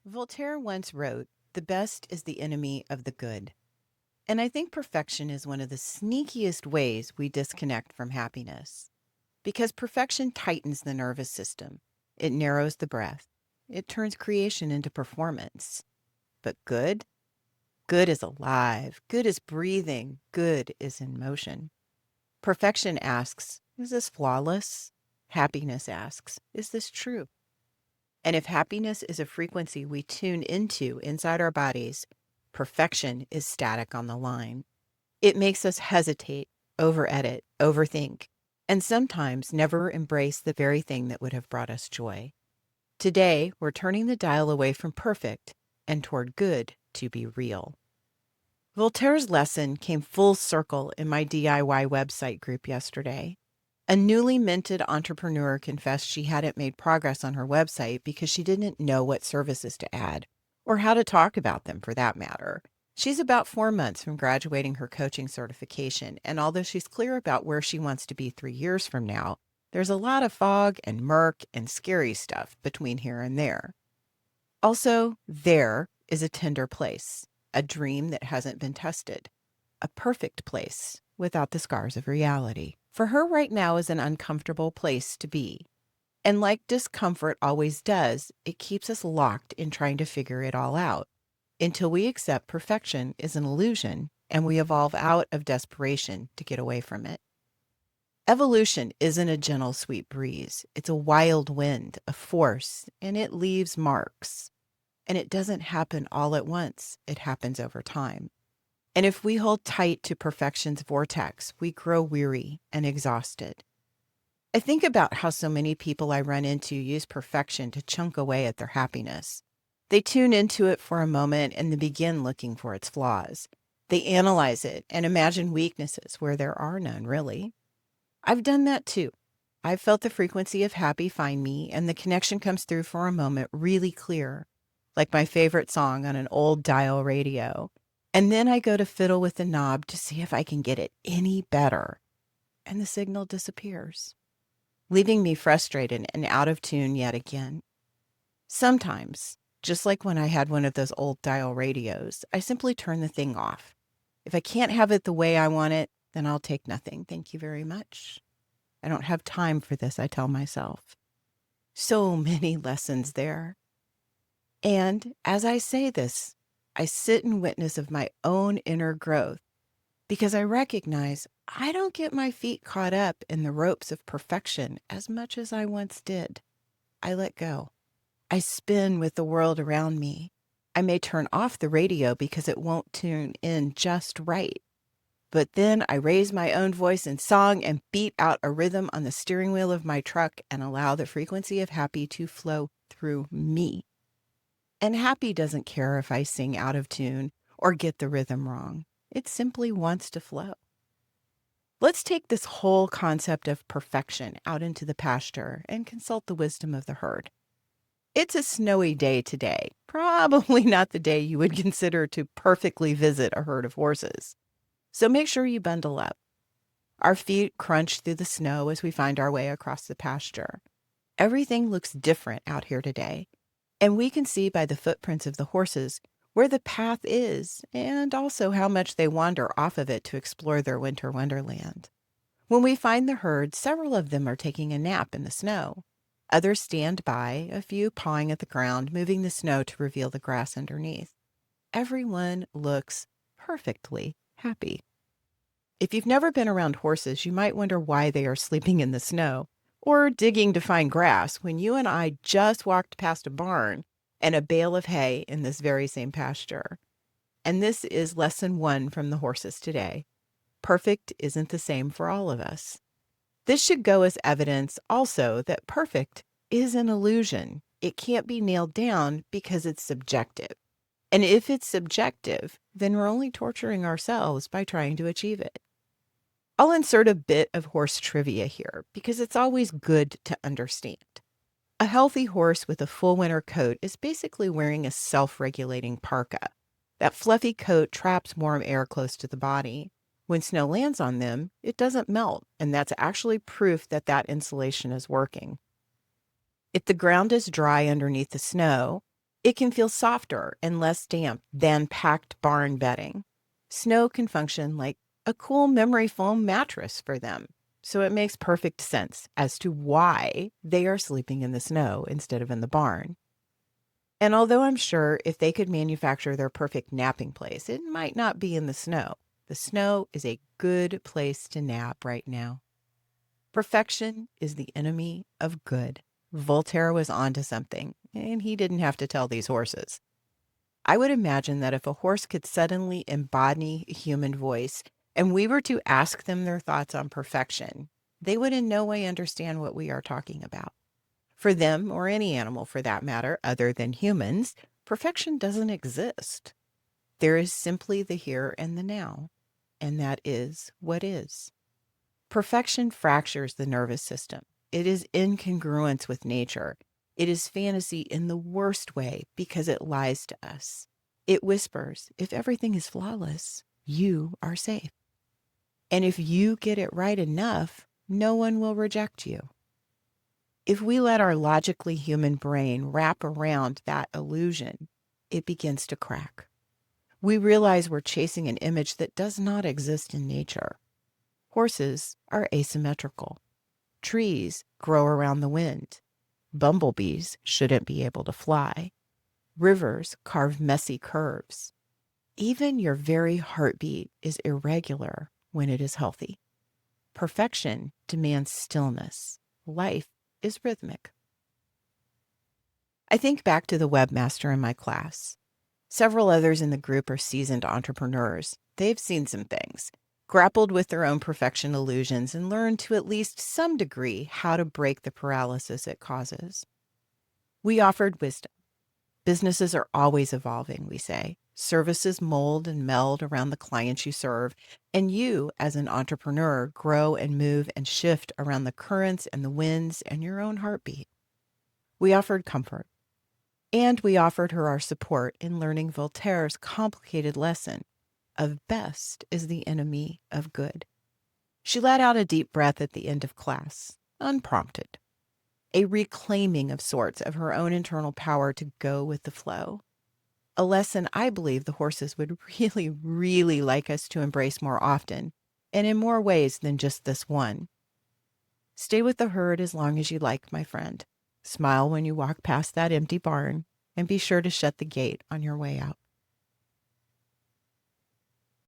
Voltaire once wrote, "The best is the enemy of the good." And I think perfection is one of the sneakiest ways we disconnect from happiness. Because perfection tightens the nervous system, it narrows the breath, it turns creation into performance. But good? Good is alive, good is breathing, good is in motion. Perfection asks, is this flawless? Happiness asks, is this true? And if happiness is a frequency we tune into inside our bodies, perfection is static on the line. It makes us hesitate, over-edit, overthink, and sometimes never embrace the very thing that would have brought us joy. Today, we're turning the dial away from perfect and toward good to be real. Voltaire's lesson came full circle in my DIY website group yesterday. A newly minted entrepreneur confessed she hadn't made progress on her website because she didn't know what services to add, or how to talk about them for that matter. She's about 4 months from graduating her coaching certification, and although she's clear about where she wants to be 3 years from now, there's a lot of fog and murk and scary stuff between here and there. Also, there is a tender place, a dream that hasn't been tested, a perfect place without the scars of reality. For her right now is an uncomfortable place to be. And like discomfort always does, it keeps us locked in trying to figure it all out until we accept perfection is an illusion and we evolve out of desperation to get away from it. Evolution isn't a gentle, sweet breeze. It's a wild wind, a force, and it leaves marks. And it doesn't happen all at once. It happens over time. And if we hold tight to perfection's vortex, we grow weary and exhausted. I think about how so many people I run into use perfection to chunk away at their happiness. They tune into it for a moment and then begin looking for its flaws. They analyze it and imagine weaknesses where there are none, really. I've done that too. I've felt the frequency of happy find me, and the connection comes through for a moment really clear, like my favorite song on an old dial radio. And then I go to fiddle with the knob to see if I can get it any better, and the signal disappears, leaving me frustrated and out of tune yet again. Sometimes, just like when I had one of those old dial radios, I simply turn the thing off. If I can't have it the way I want it, then I'll take nothing. Thank you very much. I don't have time for this, I tell myself. So many lessons there. And as I say this, I sit in witness of my own inner growth because I recognize I don't get my feet caught up in the ropes of perfection as much as I once did. I let go. I spin with the world around me. I may turn off the radio because it won't tune in just right. But then I raise my own voice in song and beat out a rhythm on the steering wheel of my truck and allow the frequency of happy to flow through me. And happy doesn't care if I sing out of tune or get the rhythm wrong. It simply wants to flow. Let's take this whole concept of perfection out into the pasture and consult the wisdom of the herd. It's a snowy day today, probably not the day you would consider to perfectly visit a herd of horses. So make sure you bundle up. Our feet crunch through the snow as we find our way across the pasture. Everything looks different out here today, and we can see by the footprints of the horses where the path is and also how much they wander off of it to explore their winter wonderland. When we find the herd, several of them are taking a nap in the snow. Others stand by, a few pawing at the ground, moving the snow to reveal the grass underneath. Everyone looks perfectly happy. If you've never been around horses, you might wonder why they are sleeping in the snow or digging to find grass when you and I just walked past a barn and a bale of hay in this very same pasture. And this is lesson 1 from the horses today. Perfect isn't the same for all of us. This should go as evidence also that perfect is an illusion. It can't be nailed down because it's subjective. And if it's subjective, then we're only torturing ourselves by trying to achieve it. I'll insert a bit of horse trivia here because it's always good to understand. A healthy horse with a full winter coat is basically wearing a self-regulating parka. That fluffy coat traps warm air close to the body. When snow lands on them, it doesn't melt, and that's actually proof that that insulation is working. If the ground is dry underneath the snow, It can feel softer and less damp than packed barn bedding. Snow can function like a cool memory foam mattress for them. So it makes perfect sense as to why they are sleeping in the snow instead of in the barn. And although I'm sure if they could manufacture their perfect napping place, it might not be in the snow. The snow is a good place to nap right now. Perfection is the enemy of good. Voltaire was onto something, and he didn't have to tell these horses. I would imagine that if a horse could suddenly embody a human voice and we were to ask them their thoughts on perfection, they would in no way understand what we are talking about. For them, or any animal for that matter, other than humans, perfection doesn't exist. There is simply the here and the now, and that is what is. Perfection fractures the nervous system. It is incongruence with nature. It is fantasy in the worst way because it lies to us. It whispers, if everything is flawless, you are safe. And if you get it right enough, no one will reject you. If we let our logically human brain wrap around that illusion, it begins to crack. We realize we're chasing an image that does not exist in nature. Horses are asymmetrical. Trees grow around the wind. Bumblebees shouldn't be able to fly. Rivers carve messy curves. Even your very heartbeat is irregular when it is healthy. Perfection demands stillness. Life is rhythmic. I think back to the webmaster in my class. Several others in the group are seasoned entrepreneurs. They've seen some things, grappled with their own perfection illusions, and learned to at least some degree how to break the paralysis it causes. We offered wisdom. Businesses are always evolving, we say. Services mold and meld around the clients you serve, and you, as an entrepreneur, grow and move and shift around the currents and the winds and your own heartbeat. We offered comfort, and we offered her our support in learning Voltaire's complicated lesson of best is the enemy of good. She let out a deep breath at the end of class, unprompted, a reclaiming of sorts of her own internal power to go with the flow. A lesson I believe the horses would really, really like us to embrace more often, and in more ways than just this one. Stay with the herd as long as you like, my friend. Smile when you walk past that empty barn, and be sure to shut the gate on your way out.